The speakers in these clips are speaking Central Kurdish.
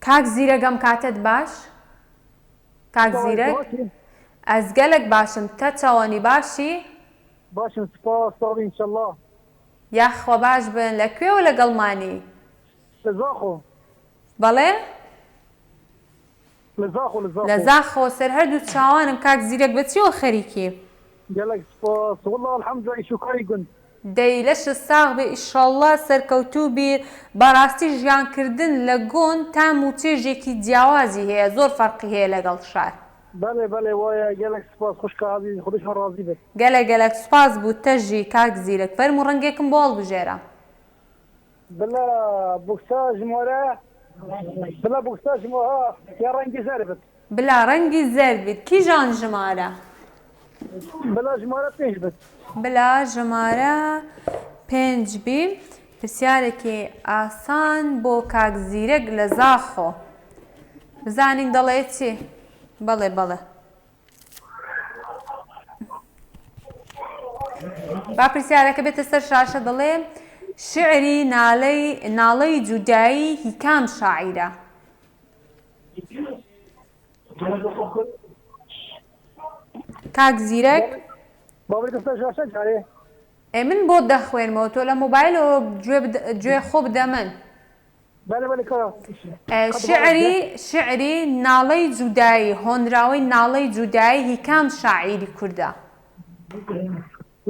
کاک زیرەگەم کاتت باش؟ کاک زیرەک ئەس گەلێک باشم تە چاوانی باشی؟ باشم سپاس تاڵی ئینشەڵڵا. یاخوا باش بن لەکوێوە لەگەڵمانی؟ لە زاخۆ. بەڵێ؟ لە زاخۆ لە زاخۆ سەر هەردوو چاوانم کاک زیرەک بەچیەوە خەریکی؟ گەلێک سپاس وەڵڵا الحەمدولیلا ئیشوکاری گوند. دەی لەشت ساغ بێ ئیشەڵڵا سەرکەوتوو بیر بەڕاستی ژیانکردن لە گۆن تام و چێژێکی جیاوازی هەیە زۆر فەرقی هەیە لەگەڵ شار. بەڵێ بەڵێ وایە گەلێک سپاس خوشکە عەزیز خودشان ڕازی بێت. گەلێک سوپاس بوو تەژی کاک زیرەک فەرموو ڕەنگێکم بۆ هەڵبژێرە. بلا بوکسا ژمارە بلا بوکسا ژمارە یا ڕەنگی زەر بێت. بلا ڕەنگی زەرد بیت کیژان ژمارە؟ بلا ژمارە 5 بێت. بلا ژمارە 5 بی پرسیارێکی ئاسان بۆ کاک زیرەک لە زاخۆ بزانین دەڵێت چی؟ بەڵێ بەڵێ با پرسیارەکە بێتە سەر شاشە دەڵێ شعری ناڵەی جودایی هی کام شاعیرە؟ کاک زیرەک باوەڕێتە سەر شاشە جارێ من بۆ دەخوێنمەوە تۆ لە مۆبایلەوە گوێ خۆ بدە من. بەڵێ بەڵێ کارە شعری ناڵەی جودایی هۆنراوەی ناڵەی جودایی هی کام شاعیری کوردە؟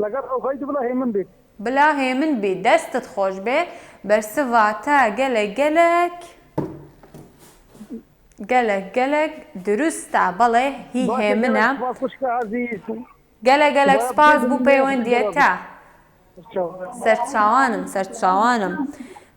لەگەڵ ئەوخەیت بڵا هێمن بێت. بلا هێمن بێ دەستت خۆش بێ بەرسڤاتە گەلێک دروستە بەڵێ هی هێمنە خوشکە عەزیز گەلێک سپاس بوو پەیوەندیەتە سەرچاوانم